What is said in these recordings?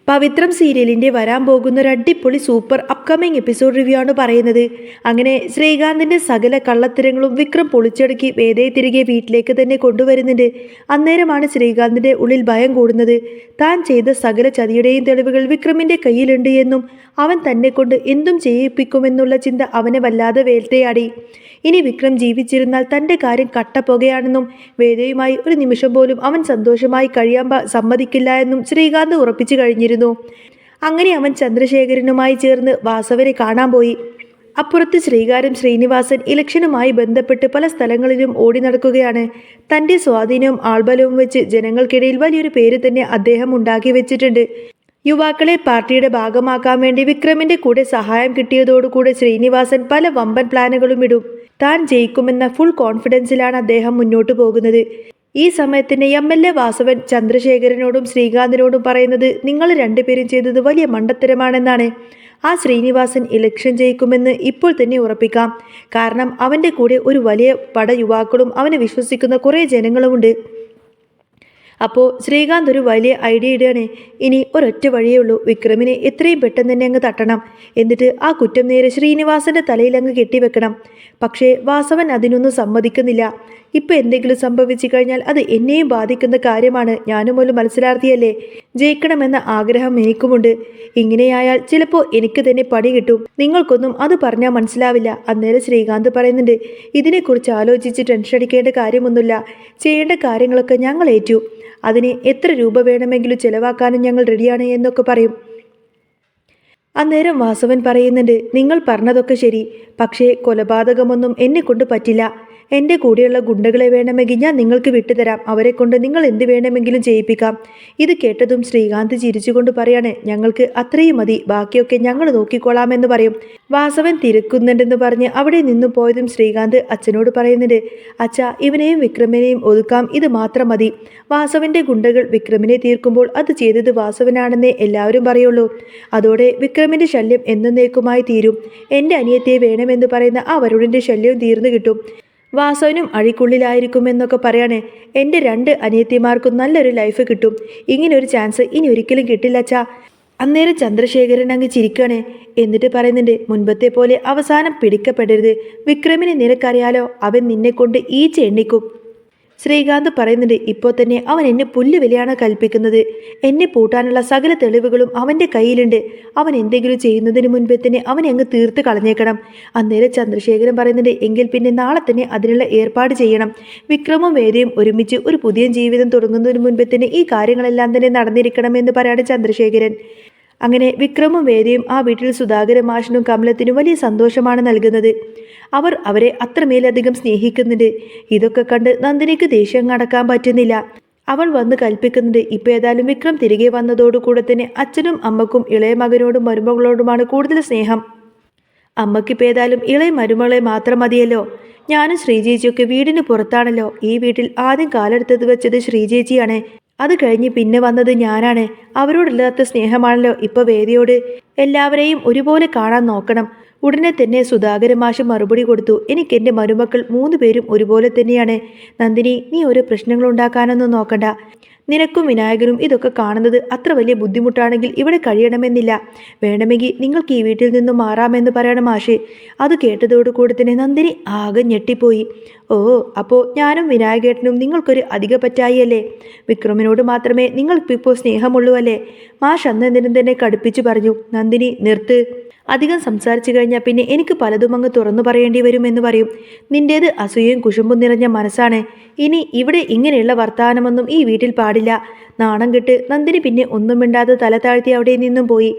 പവിത്രം സീരിയലിൻ്റെ വരാൻ പോകുന്ന ഒരു അടിപൊളി സൂപ്പർ അപ്കമിങ് എപ്പിസോഡ് റിവ്യൂ ആണ് പറയുന്നത്. അങ്ങനെ ശ്രീകാന്തിൻ്റെ സകല കള്ളത്തരങ്ങളും വിക്രം പൊളിച്ചടുക്കി വേദയെ തിരികെ വീട്ടിലേക്ക് തന്നെ കൊണ്ടുവരുന്നുണ്ട്. അന്നേരമാണ് ശ്രീകാന്തിൻ്റെ ഉള്ളിൽ ഭയം കൂടുന്നത്. താൻ ചെയ്ത സകല ചതിയുടെയും തെളിവുകൾ വിക്രമിൻ്റെ കയ്യിലുണ്ട് എന്നും അവൻ തന്നെ കൊണ്ട് എന്തും ചെയ്യിപ്പിക്കുമെന്നുള്ള ചിന്ത അവനെ വല്ലാതെ വേട്ടയാടി. ഇനി വിക്രം ജീവിച്ചിരുന്നാൽ തൻ്റെ കാര്യം കട്ടപ്പുകയാണെന്നും വേദയുമായി ഒരു നിമിഷം പോലും അവൻ സന്തോഷമായി കഴിയാൻ സമ്മതിക്കില്ല എന്നും ശ്രീകാന്ത് ഉറപ്പിച്ചു കഴിഞ്ഞിരുന്നു. അങ്ങനെ അവൻ ചന്ദ്രശേഖരനുമായി ചേർന്ന് വാസവനെ കാണാൻ പോയി. അപ്പുറത്ത് ശ്രീകാര്യം ശ്രീനിവാസൻ ഇലക്ഷനുമായി ബന്ധപ്പെട്ട് പല സ്ഥലങ്ങളിലും ഓടി നടക്കുകയാണ്. തൻ്റെ സ്വാധീനവും ആൾബലവും വെച്ച് ജനങ്ങൾക്കിടയിൽ വലിയൊരു പേര് തന്നെ അദ്ദേഹം ഉണ്ടാക്കി വെച്ചിട്ടുണ്ട്. യുവാക്കളെ പാർട്ടിയുടെ ഭാഗമാക്കാൻ വേണ്ടി വിക്രമിൻ്റെ കൂടെ സഹായം കിട്ടിയതോടുകൂടെ ശ്രീനിവാസൻ പല വമ്പൻ പ്ലാനുകളും ഇടും. താൻ ജയിക്കുമെന്ന ഫുൾ കോൺഫിഡൻസിലാണ് അദ്ദേഹം മുന്നോട്ട് പോകുന്നത്. ഈ സമയത്തിന് MLA വാസവൻ ചന്ദ്രശേഖരനോടും ശ്രീകാന്തിനോടും പറയുന്നത് നിങ്ങൾ രണ്ടുപേരും ചെയ്തത് വലിയ മണ്ടത്തരമാണെന്നാണ്. ആ ശ്രീനിവാസൻ ഇലക്ഷൻ ജയിക്കുമെന്ന് ഇപ്പോൾ തന്നെ ഉറപ്പിക്കാം. കാരണം അവൻ്റെ കൂടെ ഒരു വലിയ പട യുവാക്കളും അവനെ വിശ്വസിക്കുന്ന കുറേ ജനങ്ങളുമുണ്ട്. അപ്പോൾ ശ്രീകാന്ത് ഒരു വലിയ ഐഡിയ ഇടുകയാണ്. ഇനി ഒരൊറ്റ വഴിയേ ഉള്ളൂ, വിക്രമിനെ എത്രയും പെട്ടെന്ന് തന്നെ അങ്ങ് തട്ടണം. എന്നിട്ട് ആ കുറ്റം നേരെ ശ്രീനിവാസൻ്റെ തലയിൽ അങ്ങ് കെട്ടിവെക്കണം. പക്ഷേ വാസവൻ അതിനൊന്നും സമ്മതിക്കുന്നില്ല. ഇപ്പം എന്തെങ്കിലും സംഭവിച്ചു കഴിഞ്ഞാൽ അത് എന്നെയും ബാധിക്കുന്ന കാര്യമാണ്. ഞാനും ഒരു മത്സരാർത്ഥിയല്ലേ, ജയിക്കണമെന്ന ആഗ്രഹം എനിക്കുമുണ്ട്. ഇങ്ങനെയായാൽ ചിലപ്പോൾ എനിക്ക് തന്നെ പണി കിട്ടും. നിങ്ങൾക്കൊന്നും അത് പറഞ്ഞാൽ മനസ്സിലാവില്ല. അന്നേരം ശ്രീകാന്ത് പറയുന്നുണ്ട്, ഇതിനെക്കുറിച്ച് ആലോചിച്ച് ടെൻഷൻ അടിക്കേണ്ട കാര്യമൊന്നുമില്ല. ചെയ്യേണ്ട കാര്യങ്ങളൊക്കെ ഞങ്ങൾ ഏറ്റു. അതിന് എത്ര രൂപ വേണമെങ്കിലും ചിലവാക്കാനും ഞങ്ങൾ റെഡിയാണ് എന്നൊക്കെ പറയും. അന്നേരം വാസവൻ പറയുന്നുണ്ട്, നിങ്ങൾ പറഞ്ഞതൊക്കെ ശരി, പക്ഷേ കൊലപാതകമൊന്നും എന്നെ കൊണ്ട് പറ്റില്ല. എൻ്റെ കൂടെയുള്ള ഗുണ്ടകളെ വേണമെങ്കിൽ ഞാൻ നിങ്ങൾക്ക് വിട്ടുതരാം. അവരെ കൊണ്ട് നിങ്ങൾ എന്ത് വേണമെങ്കിലും ചെയ്യിപ്പിക്കാം. ഇത് കേട്ടതും ശ്രീകാന്ത് ചിരിച്ചുകൊണ്ട് പറയാണ്, ഞങ്ങൾക്ക് അത്രയും മതി, ബാക്കിയൊക്കെ ഞങ്ങൾ നോക്കിക്കോളാമെന്ന് പറയും. വാസവൻ തിരക്കുന്നുണ്ടെന്ന് പറഞ്ഞ് അവിടെ നിന്നു പോയതും ശ്രീകാന്ത് അച്ഛനോട് പറയുന്നുണ്ട്, അച്ഛാ, ഇവനെയും വിക്രമിനെയും ഒതുക്കാം, ഇത് മാത്രം മതി. വാസവൻ്റെ ഗുണ്ടകൾ വിക്രമിനെ തീർക്കുമ്പോൾ അത് ചെയ്തത് വാസവനാണെന്നേ എല്ലാവരും പറയുള്ളൂ. അതോടെ വിക്രമിൻ്റെ ശല്യം എന്നേക്കുമായി തീരും. എൻ്റെ അനിയത്തിയെ വേണമെന്ന് പറയുന്ന ആ വരുണിൻ്റെ ശല്യവും തീർന്നു കിട്ടും. വാസവനും അഴിക്കുള്ളിലായിരിക്കുമെന്നൊക്കെ പറയാണ്. എൻ്റെ 2 അനിയത്തിമാർക്കും നല്ലൊരു ലൈഫ് കിട്ടും. ഇങ്ങനൊരു ചാൻസ് ഇനി ഒരിക്കലും കിട്ടില്ല അച്ഛാ. അന്നേരം ചന്ദ്രശേഖരൻ അങ്ങ് ചിരിക്കുകയാണ്. എന്നിട്ട് പറയുന്നുണ്ട്, മുൻപത്തെ പോലെ അവസാനം പിടിക്കപ്പെടരുത്. വിക്രമിനെ നിനക്കറിയാലോ, അവൻ നിന്നെ കൊണ്ട് ഈച്ച എണ്ണിക്കും. ശ്രീകാന്ത് പറയുന്നുണ്ട്, ഇപ്പോൾ തന്നെ അവൻ എന്നെ പുല്ലുവിലയാണ് കൽപ്പിക്കുന്നത്. എന്നെ പൂട്ടാനുള്ള സകല തെളിവുകളും അവൻ്റെ കയ്യിലുണ്ട്. അവൻ എന്തെങ്കിലും ചെയ്യുന്നതിന് മുൻപേ തന്നെ അവനെ അങ്ങ് തീർത്ത് കളഞ്ഞേക്കണം. അന്നേരം ചന്ദ്രശേഖരൻ പറയുന്നുണ്ട്, എങ്കിൽ പിന്നെ നാളെ തന്നെ അതിനുള്ള ഏർപ്പാട് ചെയ്യണം. വിക്രമും വേദയും ഒരുമിച്ച് ഒരു പുതിയ ജീവിതം തുടങ്ങുന്നതിന് മുൻപേ തന്നെ ഈ കാര്യങ്ങളെല്ലാം തന്നെ നടന്നിരിക്കണമെന്ന് പറയാണ് ചന്ദ്രശേഖരൻ. അങ്ങനെ വിക്രമും വേദയും ആ വീട്ടിൽ സുധാകര മാഷിനും കമലത്തിനും വലിയ സന്തോഷമാണ് നൽകുന്നത്. അവർ അവരെ അത്രമേലധികം സ്നേഹിക്കുന്നുണ്ട്. ഇതൊക്കെ കണ്ട് നന്ദിനിക്ക് ദേഷ്യം അടക്കാൻ പറ്റുന്നില്ല. അവൾ വന്ന് കൽപ്പിക്കുന്നുണ്ട്, ഇപ്പം ഏതായാലും വിക്രം തിരികെ വന്നതോടുകൂടെ തന്നെ അച്ഛനും അമ്മക്കും ഇളയ മകനോടും മരുമകളോടുമാണ് കൂടുതൽ സ്നേഹം. അമ്മയ്ക്കിപ്പോൾ ഏതായാലും ഇളയ മരുമകളെ മാത്രം മതിയല്ലോ. ഞാനും ശ്രീചേച്ചിയൊക്കെ വീടിന് പുറത്താണല്ലോ. ഈ വീട്ടിൽ ആദ്യം കാലെടുത്തത് വെച്ചത് ശ്രീചേച്ചിയാണ്. അത് കഴിഞ്ഞ് പിന്നെ വന്നത് ഞാനാണ്. അവരോടില്ലാത്ത സ്നേഹമാണല്ലോ ഇപ്പോൾ വേദിയോട്. എല്ലാവരെയും ഒരുപോലെ കാണാൻ നോക്കണം. ഉടനെ തന്നെ സുധാകര മാഷ് മറുപടി കൊടുത്തു, എനിക്ക് എൻ്റെ മരുമക്കൾ 3 പേരും ഒരുപോലെ തന്നെയാണ്. നന്ദിനി, നീ ഓരോ പ്രശ്നങ്ങളുണ്ടാക്കാനൊന്നും നോക്കണ്ട. നിനക്കും വിനായകനും ഇതൊക്കെ കാണുന്നത് അത്ര വലിയ ബുദ്ധിമുട്ടാണെങ്കിൽ ഇവിടെ കഴിയണമെന്നില്ല. വേണമെങ്കിൽ നിങ്ങൾക്ക് ഈ വീട്ടിൽ നിന്നും മാറാമെന്ന് പറയണം മാഷേ. അത് കേട്ടതോടുകൂടി തന്നെ നന്ദിനി ആകെ ഞെട്ടിപ്പോയി. ഓ, അപ്പോൾ ഞാനും വിനായകേട്ടനും നിങ്ങൾക്കൊരു അധിക പറ്റായിയല്ലേ? വിക്രമിനോട് മാത്രമേ നിങ്ങൾക്കിപ്പോൾ സ്നേഹമുള്ളൂ അല്ലേ? മാഷ് അന്നെന്തിനും തന്നെ കടുപ്പിച്ചു പറഞ്ഞു. നന്ദിനി, നിർത്ത്. അധികം സംസാരിച്ചു കഴിഞ്ഞാൽ പിന്നെ എനിക്ക് പലതും അങ്ങ് തുറന്നു പറയേണ്ടി വരുമെന്ന് പറയും. നിൻ്റേത് അസൂയയും കുശുമ്പും നിറഞ്ഞ മനസ്സാണ്. ഇനി ഇവിടെ ഇങ്ങനെയുള്ള വർത്തമാനമൊന്നും ഈ വീട്ടിൽ പാടില്ല. നാണം കെട്ട് നന്ദിനി പിന്നെ ഒന്നും മിണ്ടാതെ തല താഴ്ത്തി അവിടെ നിന്നും പോയി.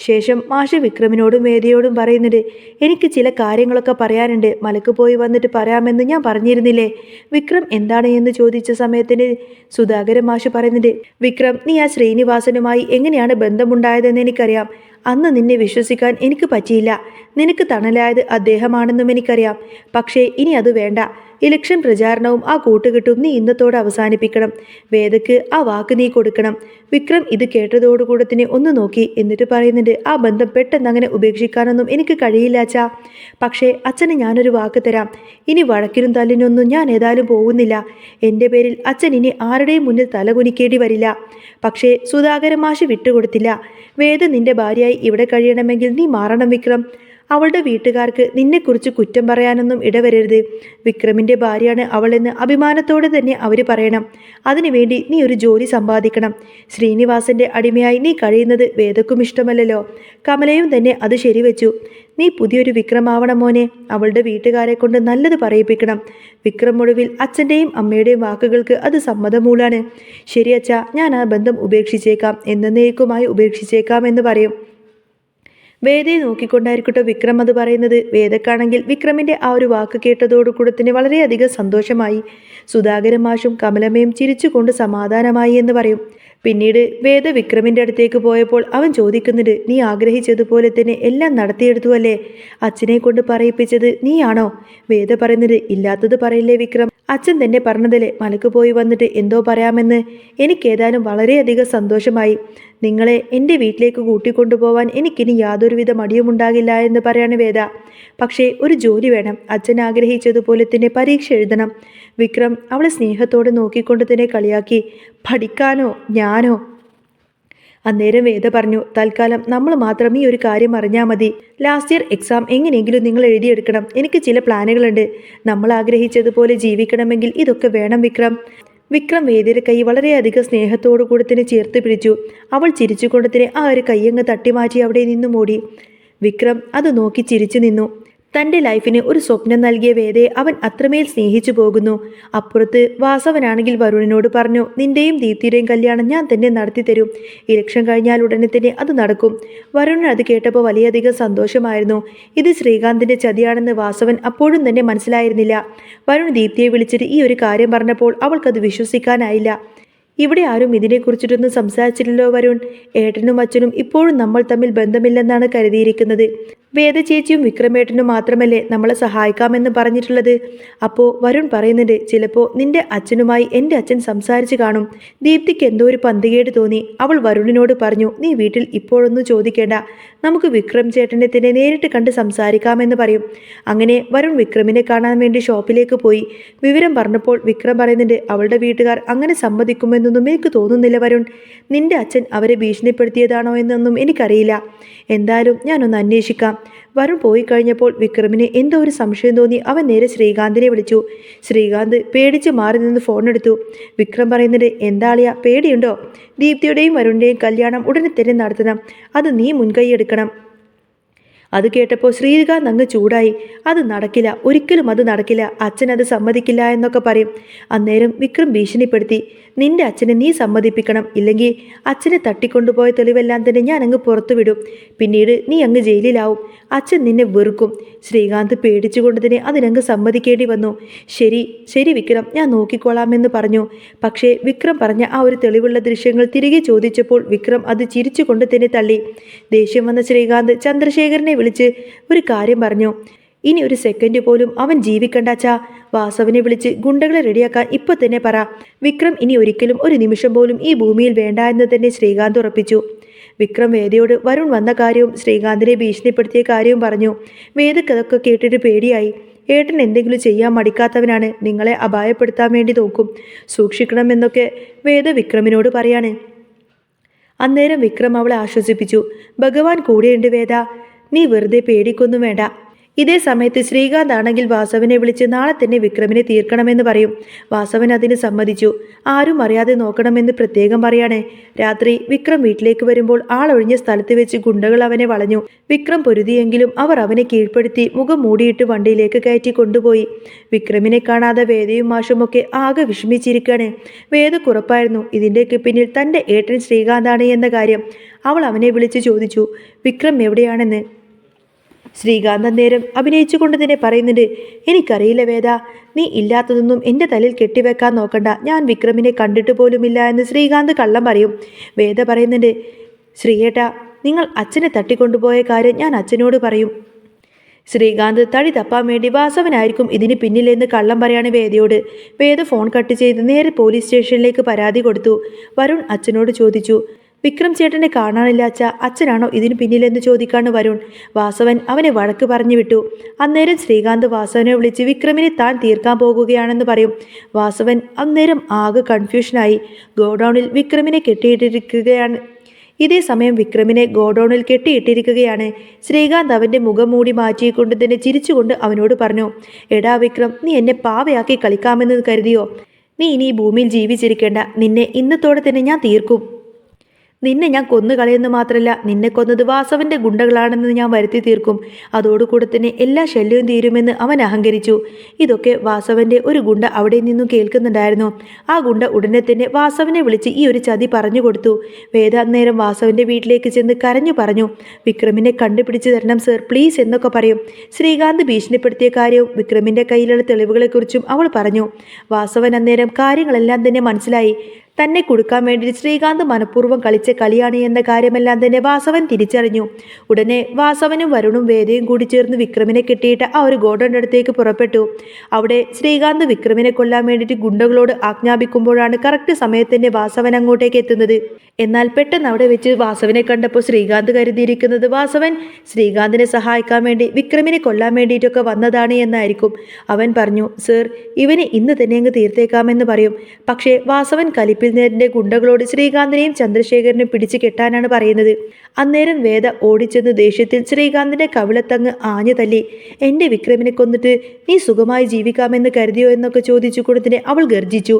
ശേഷം മാഷ് വിക്രമിനോടും വേദയോടും പറയുന്നുണ്ട്, എനിക്ക് ചില കാര്യങ്ങളൊക്കെ പറയാനുണ്ട്. മലക്ക് പോയി വന്നിട്ട് പറയാമെന്ന് ഞാൻ പറഞ്ഞിരുന്നില്ലേ? വിക്രം എന്താണ് എന്ന് ചോദിച്ച സമയത്തിന് സുധാകര മാഷ് പറയുന്നുണ്ട്, വിക്രം, നീ ആ ശ്രീനിവാസനുമായി എങ്ങനെയാണ് ബന്ധമുണ്ടായതെന്ന് എനിക്കറിയാം. അന്ന് നിന്നെ വിശ്വസിക്കാൻ എനിക്ക് പറ്റിയില്ല. നിനക്ക് തണലായത് അദ്ദേഹമാണെന്നും എനിക്കറിയാം. പക്ഷേ ഇനി അത് വേണ്ട. ഇലക്ഷൻ പ്രചാരണവും ആ കൂട്ടുകെട്ടും നീ ഇന്നത്തോടെ അവസാനിപ്പിക്കണം. വേദയ്ക്ക് ആ വാക്ക് നീ കൊടുക്കണം. വിക്രം ഇത് കേട്ടതോടുകൂടെ തന്നെ ഒന്ന് നോക്കി. എന്നിട്ട് പറയുന്നുണ്ട്, ആ ബന്ധം പെട്ടെന്ന് അങ്ങനെ ഉപേക്ഷിക്കാനൊന്നും എനിക്ക് കഴിയില്ല അച്ഛാ. പക്ഷേ അച്ഛന് ഞാനൊരു വാക്ക് തരാം. ഇനി വഴക്കിനും തല്ലിനൊന്നും ഞാൻ ഏതായാലും പോകുന്നില്ല. എൻ്റെ പേരിൽ അച്ഛൻ ഇനി ആരുടെയും മുന്നിൽ തലകുനിക്കേണ്ടി വരില്ല. പക്ഷേ സുധാകരൻ മാഷ് വിട്ടുകൊടുത്തില്ല. വേദ നിന്റെ ഭാര്യയായി ഇവിടെ കഴിയണമെങ്കിൽ നീ മാറണം വിക്രം. അവളുടെ വീട്ടുകാർക്ക് നിന്നെക്കുറിച്ച് കുറ്റം പറയാനൊന്നും ഇടവരരുത്. വിക്രമിൻ്റെ ഭാര്യയാണ് അവളെന്ന് അഭിമാനത്തോടെ തന്നെ അവർ പറയണം. അതിനുവേണ്ടി നീ ഒരു ജോലി സമ്പാദിക്കണം. ശ്രീനിവാസൻ്റെ അടിമയായി നീ കഴിയുന്നത് വേദക്കും ഇഷ്ടമല്ലല്ലോ. കമലയും തന്നെ അത് ശരിവെച്ചു. നീ പുതിയൊരു വിക്രമാവണം മോനെ. അവളുടെ വീട്ടുകാരെ കൊണ്ട് നല്ലത് പറയിപ്പിക്കണം. വിക്രം ഒടുവിൽ അച്ഛൻ്റെയും അമ്മയുടെയും വാക്കുകൾക്ക് അത് സമ്മതമൂളാണ്. ശരി അച്ഛാ, ഞാൻ ആ ബന്ധം ഉപേക്ഷിച്ചേക്കാം, എന്നേക്കുമായി ഉപേക്ഷിച്ചേക്കാം എന്ന് പറയും. വേദയെ നോക്കിക്കൊണ്ടായിരിക്കട്ടോ വിക്രം അത് പറയുന്നത്. വേദക്കാണെങ്കിൽ വിക്രമിൻ്റെ ആ ഒരു വാക്ക് കേട്ടതോടുകൂടെ തന്നെ വളരെയധികം സന്തോഷമായി. സുധാകരൻ മാഷും കമലമ്മയും ചിരിച്ചുകൊണ്ട് സമാധാനമായി എന്ന് പറയും. പിന്നീട് വേദ വിക്രമിൻ്റെ അടുത്തേക്ക് പോയപ്പോൾ അവൻ ചോദിക്കുന്നുണ്ട്, നീ ആഗ്രഹിച്ചതുപോലെ തന്നെ എല്ലാം നടത്തിയെടുത്തു അല്ലേ? അച്ഛനെ കൊണ്ട് പറയിപ്പിച്ചത് നീയാണോ? വേദ പറയുന്നത്, ഇല്ലാത്തത് പറയില്ലേ വിക്രം. അച്ഛൻ തന്നെ പറഞ്ഞതല്ലേ മലക്ക് പോയി വന്നിട്ട് എന്തോ പറയാമെന്ന്. എനിക്കേതായാലും വളരെയധികം സന്തോഷമായി. നിങ്ങളെ എൻ്റെ വീട്ടിലേക്ക് കൂട്ടിക്കൊണ്ടുപോവാൻ എനിക്കിനി യാതൊരുവിധ മടിയുമുണ്ടാകില്ല എന്ന് പറയാണ് വേദ. പക്ഷേ ഒരു ജോലി വേണം. അച്ഛൻ ആഗ്രഹിച്ചതുപോലെ തന്നെ പരീക്ഷ എഴുതണം. വിക്രം അവളെ സ്നേഹത്തോടെ നോക്കിക്കൊണ്ട് തന്നെ കളിയാക്കി. പഠിക്കാനോ? ഞാനോ? അന്നേരം വേദ പറഞ്ഞു, തൽക്കാലം നമ്മൾ മാത്രം ഈ ഒരു കാര്യം അറിഞ്ഞാൽ മതി. ലാസ്റ്റ് ഇയർ എക്സാം എങ്ങനെയെങ്കിലും നിങ്ങൾ എഴുതിയെടുക്കണം. എനിക്ക് ചില പ്ലാനുകളുണ്ട്. നമ്മൾ ആഗ്രഹിച്ചതുപോലെ ജീവിക്കണമെങ്കിൽ ഇതൊക്കെ വേണം വിക്രം. വിക്രം വേദിയുടെ കൈ വളരെയധികം സ്നേഹത്തോടു കൂടി തന്നെ ചേർത്ത് പിടിച്ചു. അവൾ ചിരിച്ചുകൊണ്ട് തന്നെ ആ ഒരു കൈയങ്ങ് തട്ടിമാറ്റി അവിടെ നിന്നും ഓടി. വിക്രം അത് നോക്കി ചിരിച്ചു നിന്നു. തൻ്റെ ലൈഫിന് ഒരു സ്വപ്നം നൽകിയ വേദയെ അവൻ അത്രമേൽ സ്നേഹിച്ചു പോകുന്നു. അപ്പുറത്ത് വാസവനാണെങ്കിൽ വരുണിനോട് പറഞ്ഞു, നിന്റെയും ദീപ്തിയുടെയും കല്യാണം ഞാൻ തന്നെ നടത്തി തരും. ഇലക്ഷൻ കഴിഞ്ഞാൽ ഉടനെ തന്നെ അത് നടക്കും. വരുണിന് അത് കേട്ടപ്പോൾ വലിയധികം സന്തോഷമായിരുന്നു. ഇത് ശ്രീകാന്തിൻ്റെ ചതിയാണെന്ന് വാസവൻ അപ്പോഴും തന്നെ മനസ്സിലായിരുന്നില്ല. വരുൺ ദീപ്തിയെ വിളിച്ചിട്ട് ഈ ഒരു കാര്യം പറഞ്ഞപ്പോൾ അവൾക്കത് വിശ്വസിക്കാനായില്ല. ഇവിടെ ആരും ഇതിനെക്കുറിച്ചിട്ടൊന്നും സംസാരിച്ചില്ലല്ലോ വരുൺ. ഏട്ടനും അച്ഛനും ഇപ്പോഴും നമ്മൾ തമ്മിൽ ബന്ധമില്ലെന്നാണ് കരുതിയിരിക്കുന്നത്. വേദ ചേച്ചിയും വിക്രമേട്ടനും മാത്രമല്ലേ നമ്മളെ സഹായിക്കാമെന്ന് പറഞ്ഞിട്ടുള്ളത്. അപ്പോൾ വരുൺ പറയുന്നുണ്ട്, ചിലപ്പോൾ നിന്റെ അച്ഛനുമായി എൻ്റെ അച്ഛൻ സംസാരിച്ച് കാണും. ദീപ്തിക്ക് എന്തോ ഒരു പന്തികേട് തോന്നി. അവൾ വരുണിനോട് പറഞ്ഞു, നീ വീട്ടിൽ ഇപ്പോഴൊന്നും ചോദിക്കേണ്ട, നമുക്ക് വിക്രം ചേട്ടനെ തന്നെ നേരിട്ട് കണ്ട് സംസാരിക്കാമെന്ന് പറയും. അങ്ങനെ വരുൺ വിക്രമിനെ കാണാൻ വേണ്ടി ഷോപ്പിലേക്ക് പോയി. വിവരം പറഞ്ഞപ്പോൾ വിക്രം പറയുന്നുണ്ട്, അവളുടെ വീട്ടുകാർ അങ്ങനെ സമ്മതിക്കുമെന്നൊന്നും എനിക്ക് തോന്നുന്നില്ല വരുൺ. നിന്റെ അച്ഛൻ അവരെ ഭീഷണിപ്പെടുത്തിയതാണോ എന്നൊന്നും എനിക്കറിയില്ല. എന്തായാലും ഞാനൊന്ന് അന്വേഷിക്കാം. വരുൺ പോയി കഴിഞ്ഞപ്പോൾ വിക്രമിന് എന്തോ ഒരു സംശയം തോന്നി. അവൻ നേരെ ശ്രീകാന്തിനെ വിളിച്ചു. ശ്രീകാന്ത് പേടിച്ച് മാറി നിന്ന് ഫോൺ എടുത്തു. വിക്രം പറയുന്നത്, എന്താളിയാ പേടിയുണ്ടോ? ദീപ്തിയുടെയും വരുണിൻ്റെയും കല്യാണം ഉടനെ തന്നെ നടത്തണം. അത് നീ മുൻകൈ എടുക്കണം. അത് കേട്ടപ്പോൾ ശ്രീകാന്ത് അങ്ങ് ചൂടായി. അത് നടക്കില്ല, ഒരിക്കലും അത് നടക്കില്ല. അച്ഛൻ അത് സമ്മതിക്കില്ല എന്നൊക്കെ പറയും. അന്നേരം വിക്രം ഭീഷണിപ്പെടുത്തി, നിന്റെ അച്ഛനെ നീ സമ്മതിപ്പിക്കണം, ഇല്ലെങ്കിൽ അച്ഛനെ തട്ടിക്കൊണ്ടുപോയ തെളിവെല്ലാം തന്നെ ഞാൻ അങ്ങ് പുറത്തു വിടും. പിന്നീട് നീ അങ്ങ് ജയിലിലാവും. അച്ഛൻ നിന്നെ വെറുക്കും. ശ്രീകാന്ത് പേടിച്ചുകൊണ്ട് തന്നെ അതിനങ്ങ് സമ്മതിക്കേണ്ടി വന്നു. ശരി ശരി വിക്രം, ഞാൻ നോക്കിക്കോളാമെന്ന് പറഞ്ഞു. പക്ഷേ വിക്രം പറഞ്ഞ ആ ഒരു തെളിവുള്ള ദൃശ്യങ്ങൾ തിരികെ ചോദിച്ചപ്പോൾ വിക്രം അത് ചിരിച്ചുകൊണ്ട് തന്നെ തള്ളി. ദേഷ്യം വന്ന ശ്രീകാന്ത് ചന്ദ്രശേഖരനെ വിളിച്ച് ഒരു കാര്യം പറഞ്ഞു. ഇനി ഒരു സെക്കൻഡ് പോലും അവൻ ജീവിക്കണ്ടാച്ചാ. വാസവനെ വിളിച്ച് ഗുണ്ടകളെ റെഡിയാക്കാൻ ഇപ്പം തന്നെ പറ. വിക്രം ഇനി ഒരിക്കലും ഒരു നിമിഷം പോലും ഈ ഭൂമിയിൽ വേണ്ട എന്ന് തന്നെ ശ്രീകാന്ത് ഉറപ്പിച്ചു. വിക്രം വേദയോട് വരുൺ വന്ന കാര്യവും ശ്രീകാന്തിനെ ഭീഷണിപ്പെടുത്തിയ കാര്യവും പറഞ്ഞു. വേദക്കതൊക്കെ കേട്ടിട്ട് പേടിയായി. ഏട്ടൻ എന്തെങ്കിലും ചെയ്യാൻ മടിക്കാത്തവനാണ്. നിങ്ങളെ അപായപ്പെടുത്താൻ വേണ്ടി നോക്കും. സൂക്ഷിക്കണമെന്നൊക്കെ വേദ വിക്രമിനോട് പറയാണ്. അന്നേരം വിക്രം അവളെ ആശ്വസിപ്പിച്ചു. ഭഗവാൻ കൂടെയുണ്ട് വേദ, നീ വെറുതെ പേടിക്കൊന്നും വേണ്ട. ഇതേ സമയത്ത് ശ്രീകാന്ത് ആണെങ്കിൽ വാസവനെ വിളിച്ച് നാളെ തന്നെ വിക്രമിനെ തീർക്കണമെന്ന് പറയും. വാസവൻ അതിന് സമ്മതിച്ചു. ആരും അറിയാതെ നോക്കണമെന്ന് പ്രത്യേകം പറയാണ്. രാത്രി വിക്രം വീട്ടിലേക്ക് വരുമ്പോൾ ആളൊഴിഞ്ഞ സ്ഥലത്ത് വെച്ച് ഗുണ്ടകൾ അവനെ വളഞ്ഞു. വിക്രം പൊരുതിയെങ്കിലും അവർ അവനെ കീഴ്പ്പെടുത്തി മുഖം മൂടിയിട്ട് വണ്ടിയിലേക്ക് കയറ്റി കൊണ്ടുപോയി. വിക്രമിനെ കാണാതെ വേദയും മാഷുമൊക്കെ ആകെ വിഷമിച്ചിരിക്കുകയാണ്. വേദക്കുറപ്പായിരുന്നു ഇതിൻ്റെയൊക്കെ പിന്നിൽ തൻ്റെ ഏട്ടൻ ശ്രീകാന്താണ് എന്ന കാര്യം. അവൾ അവനെ വിളിച്ച് ചോദിച്ചു, വിക്രം എവിടെയാണെന്ന്. ശ്രീകാന്ത് നേരം അഭിനയിച്ചു കൊണ്ട് തന്നെ പറയുന്നുണ്ട്, എനിക്കറിയില്ല വേദ, നീ ഇല്ലാത്തതൊന്നും എൻ്റെ തലയിൽ കെട്ടിവെക്കാൻ നോക്കണ്ട. ഞാൻ വിക്രമിനെ കണ്ടിട്ട് പോലുമില്ല എന്ന് ശ്രീകാന്ത് കള്ളം പറയും. വേദ പറയുന്നുണ്ട്, ശ്രീയേട്ടാ, നിങ്ങൾ അച്ഛനെ തട്ടിക്കൊണ്ടുപോയ കാര്യം ഞാൻ അച്ഛനോട് പറയും. ശ്രീകാന്ത് തടി തപ്പാൻ വേണ്ടി വാസവനായിരിക്കും ഇതിന് പിന്നിലെന്ന് കള്ളം പറയാണ് വേദയോട്. വേദ ഫോൺ കട്ട് ചെയ്ത് നേരെ പോലീസ് സ്റ്റേഷനിലേക്ക് പരാതി കൊടുത്തു. വരുൺ അച്ഛനോട് ചോദിച്ചു, വിക്രം ചേട്ടനെ കാണാനില്ല അച്ഛ, അച്ഛനാണോ ഇതിന് പിന്നിലെന്ന് ചോദിക്കാണ് വരുൺ. വാസവൻ അവനെ വഴക്ക് പറഞ്ഞു വിട്ടു. അന്നേരം ശ്രീകാന്ത് വാസവനെ വിളിച്ച് വിക്രമിനെ താൻ തീർക്കാൻ പോകുകയാണെന്ന് പറയും. വാസവൻ അന്നേരം ആകെ കൺഫ്യൂഷനായി. ഗോഡൌണിൽ വിക്രമിനെ കെട്ടിയിട്ടിരിക്കുകയാണ്. ഇതേ സമയം വിക്രമിനെ ഗോഡൌണിൽ കെട്ടിയിട്ടിരിക്കുകയാണ്. ശ്രീകാന്ത് അവൻ്റെ മുഖം മൂടി മാറ്റിക്കൊണ്ട് തന്നെ ചിരിച്ചുകൊണ്ട് അവനോട് പറഞ്ഞു, എടാ വിക്രം, നീ എന്നെ പാവയാക്കി കളിക്കാമെന്ന് കരുതിയോ? നീ ഇനി ഈ ഭൂമിയിൽ ജീവിച്ചിരിക്കേണ്ട. നിന്നെ ഇന്നത്തോടെ തന്നെ ഞാൻ തീർക്കും. നിന്നെ ഞാൻ കൊന്നുകളയെന്ന് മാത്രമല്ല, നിന്നെ കൊന്നത് വാസവൻ്റെ ഗുണ്ടകളാണെന്ന് ഞാൻ വരുത്തി തീർക്കും. അതോടുകൂടെ തന്നെ എല്ലാ ശല്യവും തീരുമെന്ന് അവൻ അഹങ്കരിച്ചു. ഇതൊക്കെ വാസവൻ്റെ ഒരു ഗുണ്ട അവിടെ നിന്നും കേൾക്കുന്നുണ്ടായിരുന്നു. ആ ഗുണ്ട ഉടനെ തന്നെ വാസവനെ വിളിച്ച് ഈ ഒരു ചതി പറഞ്ഞു കൊടുത്തു. വേദ അന്നേരം വാസവൻ്റെ വീട്ടിലേക്ക് ചെന്ന് കരഞ്ഞു പറഞ്ഞു, വിക്രമിനെ കണ്ടുപിടിച്ച് തരണം സർ, പ്ലീസ് എന്നൊക്കെ പറയും. ശ്രീകാന്ത് ഭീഷണിപ്പെടുത്തിയ കാര്യവും വിക്രമിൻ്റെ കയ്യിലുള്ള തെളിവുകളെക്കുറിച്ചും അവൾ പറഞ്ഞു. വാസവൻ അന്നേരം കാര്യങ്ങളെല്ലാം തന്നെ മനസ്സിലായി. തന്നെ കൊടുക്കാൻ വേണ്ടി ശ്രീകാന്ത് മനഃപൂർവ്വം കളിച്ച കളിയാണ് എന്ന കാര്യമെല്ലാം തന്നെ വാസവൻ തിരിച്ചറിഞ്ഞു. ഉടനെ വാസവനും വരുണും വേദയും കൂടി ചേർന്ന് വിക്രമിനെ കെട്ടിയിട്ട് ആ ഒരു ഗോഡൌണിൻ്റെ അടുത്തേക്ക് പുറപ്പെട്ടു. അവിടെ ശ്രീകാന്ത് വിക്രമിനെ കൊല്ലാൻ വേണ്ടിയിട്ട് ഗുണ്ടകളോട് ആജ്ഞാപിക്കുമ്പോഴാണ് കറക്റ്റ് സമയത്ത് തന്നെ വാസവൻ അങ്ങോട്ടേക്ക് എത്തുന്നത്. എന്നാൽ പെട്ടെന്ന് അവിടെ വെച്ച് വാസവനെ കണ്ടപ്പോൾ ശ്രീകാന്ത് കരുതിയിരിക്കുന്നത് വാസവൻ ശ്രീകാന്തിനെ സഹായിക്കാൻ വേണ്ടി വിക്രമിനെ കൊല്ലാൻ വേണ്ടിയിട്ടൊക്കെ വന്നതാണ് എന്നായിരിക്കും. അവൻ പറഞ്ഞു, സർ, ഇവനെ ഇന്ന് തന്നെ അങ്ങ് തീർത്തേക്കാമെന്ന് പറയും. പക്ഷേ വാസവൻ കലിപ്പിൽ നേരിന്റെ ഗുണ്ടകളോട് ശ്രീകാന്തിനെയും ചന്ദ്രശേഖരനെയും പിടിച്ചു കെട്ടാനാണ് പറയുന്നത്. അന്നേരം വേദ ഓടിച്ചെന്ന് ദേഷ്യത്തിൽ ശ്രീകാന്തിന്റെ കവിളത്തങ്ങ് ആഞ്ഞു തല്ലി. എൻ്റെ വിക്രമിനെ കൊന്നിട്ട് നീ സുഖമായി ജീവിക്കാമെന്ന് കരുതിയോ എന്നൊക്കെ ചോദിച്ചു കൊടുത്തിനെ അവൾ ഗർജിച്ചു.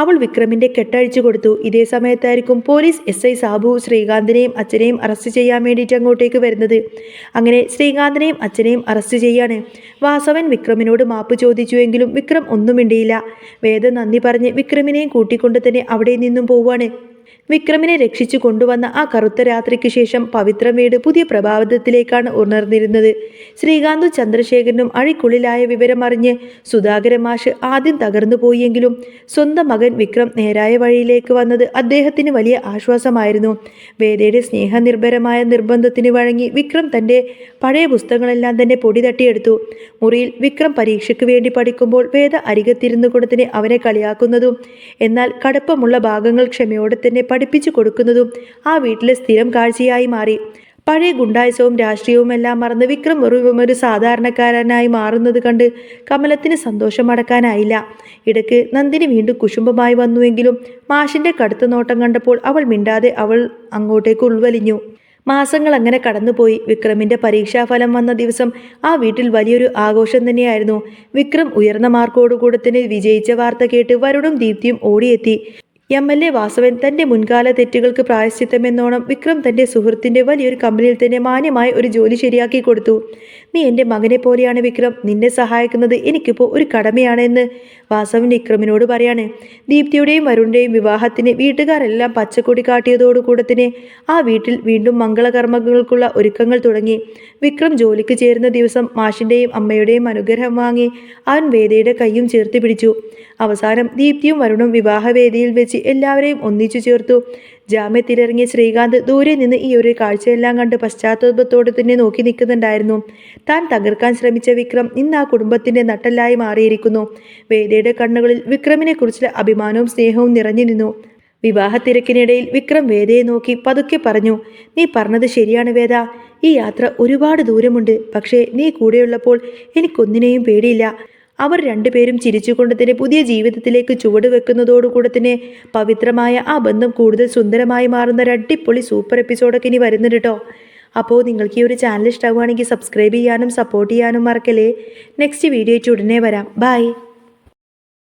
അവൾ വിക്രമിന്റെ കെട്ടഴിച്ചു കൊടുത്തു. ഇതേ സമയത്തായിരിക്കും പോലീസ് SI സാബു ശ്രീകാന്തിനെയും അച്ഛനെയും അറസ്റ്റ് ചെയ്യാൻ വേണ്ടിയിട്ട് അങ്ങോട്ടേക്ക് വരുന്നത്. അങ്ങനെ ശ്രീകാന്തിനെയും അച്ഛനെയും അറസ്റ്റ് ചെയ്യാണ്. വാസവൻ വിക്രമിനോട് മാപ്പ് ചോദിച്ചുവെങ്കിലും വിക്രം ഒന്നും മിണ്ടിയില്ല. വേദ നന്ദി പറഞ്ഞ് വിക്രമിനെയും കൂട്ടിക്കൊണ്ട് തന്നെ അവിടെ നിന്നും പോവാണ്. വിക്രമിനെ രക്ഷിച്ചു കൊണ്ടുവന്ന ആ കറുത്ത രാത്രിക്ക് ശേഷം പവിത്ര വീട് പുതിയ പ്രഭാതത്തിലേക്കാണ് ഉണർന്നിരുന്നത്. ശ്രീകാന്തും ചന്ദ്രശേഖരനും അഴിക്കുള്ളിലായ വിവരം അറിഞ്ഞ് സുധാകര മാഷ് ആദ്യം തകർന്നു പോയെങ്കിലും സ്വന്തം മകൻ വിക്രം നേരായ വഴിയിലേക്ക് വന്നത് അദ്ദേഹത്തിന് വലിയ ആശ്വാസമായിരുന്നു. വേദയുടെ സ്നേഹനിർഭരമായ നിർബന്ധത്തിന് വഴങ്ങി വിക്രം തൻ്റെ പഴയ പുസ്തകങ്ങളെല്ലാം തന്നെ പൊടി തട്ടിയെടുത്തു. മുറിയിൽ വിക്രം പരീക്ഷയ്ക്ക് വേണ്ടി പഠിക്കുമ്പോൾ വേദ അരികത്തിരുന്നു കൊടുത്തിന് അവനെ കളിയാക്കുന്നതും എന്നാൽ കടുപ്പമുള്ള ഭാഗങ്ങൾ ക്ഷമയോടെ തന്നെ പഠിപ്പിച്ചു കൊടുക്കുന്നതും ആ വീട്ടിലെ സ്ഥിരം കാഴ്ചയായി മാറി. പഴയ ഗുണ്ടായുസവും രാഷ്ട്രീയവും എല്ലാം മറന്ന് വിക്രം ഒരു സാധാരണക്കാരനായി മാറുന്നത് കണ്ട് കമലത്തിന് സന്തോഷം അടക്കാനായില്ല. ഇടയ്ക്ക് നന്ദിനി വീണ്ടും കുശുംബമായി വന്നുവെങ്കിലും മാഷിൻ്റെ കടുത്ത നോട്ടം കണ്ടപ്പോൾ അവൾ മിണ്ടാതെ അവൾ അങ്ങോട്ടേക്ക് ഉൾവലിഞ്ഞു. മാസങ്ങൾ അങ്ങനെ കടന്നുപോയി. വിക്രമിൻ്റെ പരീക്ഷാഫലം വന്ന ദിവസം ആ വീട്ടിൽ വലിയൊരു ആഘോഷം തന്നെയായിരുന്നു. വിക്രം ഉയർന്ന മാർക്കോടുകൂടെ തന്നെ വിജയിച്ച വാർത്ത കേട്ട് വരുണും ദീപ്തിയും ഓടിയെത്തി. MLA വാസവൻ തൻ്റെ മുൻകാല തെറ്റുകൾക്ക് പ്രായശ്ചിത്തമെന്നോണം വിക്രം തൻ്റെ സുഹൃത്തിൻ്റെ വലിയൊരു കമ്പനിയിൽ തന്നെ മാന്യമായ ഒരു ജോലി ശരിയാക്കി കൊടുത്തു. നീ എൻ്റെ മകനെ പോലെയാണ് വിക്രം, നിന്നെ സഹായിക്കുന്നത് എനിക്കിപ്പോൾ ഒരു കടമയാണെന്ന് വാസവൻ വിക്രമിനോട് പറയാണ്. ദീപ്തിയുടെയും വരുണിൻ്റെയും വിവാഹത്തിന് വീട്ടുകാരെല്ലാം പച്ചക്കൊടി കാട്ടിയതോടുകൂടെ തന്നെ ആ വീട്ടിൽ വീണ്ടും മംഗളകർമ്മങ്ങൾക്കുള്ള ഒരുക്കങ്ങൾ തുടങ്ങി. വിക്രം ജോലിക്ക് ചേരുന്ന ദിവസം മാഷിൻ്റെയും അമ്മയുടെയും അനുഗ്രഹം വാങ്ങി അവൻ വേദയുടെ കൈയും ചേർത്ത് പിടിച്ചു. അവസാനം ദീപ്തിയും വരുണും വിവാഹവേദിയിൽ വെച്ച് എല്ലാവരെയും ഒന്നിച്ചു ചേർത്തു. ജാമ്യത്തിലിറങ്ങിയ ശ്രീകാന്ത് ദൂരെ നിന്ന് ഈ ഒരു കാഴ്ചയെല്ലാം കണ്ട് പശ്ചാത്താപത്തോടെ തന്നെ നോക്കി നിൽക്കുന്നുണ്ടായിരുന്നു. താൻ തകർക്കാൻ ശ്രമിച്ച വിക്രം ഇന്ന് ആ കുടുംബത്തിൻ്റെ നട്ടെല്ലായി മാറിയിരിക്കുന്നു. വേദയുടെ കണ്ണുകളിൽ വിക്രമിനെ കുറിച്ചുള്ള അഭിമാനവും സ്നേഹവും നിറഞ്ഞു നിന്നു. വിവാഹത്തിരക്കിനിടയിൽ വിക്രം വേദയെ നോക്കി പതുക്കെ പറഞ്ഞു, നീ പറഞ്ഞത് ശരിയാണ് വേദ, ഈ യാത്ര ഒരുപാട് ദൂരമുണ്ട്. പക്ഷേ നീ കൂടെയുള്ളപ്പോൾ എനിക്കൊന്നിനെയും പേടിയില്ല. അവർ രണ്ടുപേരും ചിരിച്ചുകൊണ്ട് തന്നെ പുതിയ ജീവിതത്തിലേക്ക് ചുവട് വെക്കുന്നതോടുകൂടെ തന്നെ പവിത്രമായ ആ ബന്ധം കൂടുതൽ സുന്ദരമായി മാറുന്ന ഒരു അടിപൊളി സൂപ്പർ എപ്പിസോഡൊക്കെ ഇനി വരുന്നുണ്ട് കേട്ടോ. അപ്പോൾ നിങ്ങൾക്ക് ഈ ഒരു ചാനൽ ഇഷ്ടമാവുകയാണെങ്കിൽ സബ്സ്ക്രൈബ് ചെയ്യാനും സപ്പോർട്ട് ചെയ്യാനും മറക്കല്ലേ. നെക്സ്റ്റ് വീഡിയോ ആയിട്ട് ഉടനെ വരാം. ബൈ.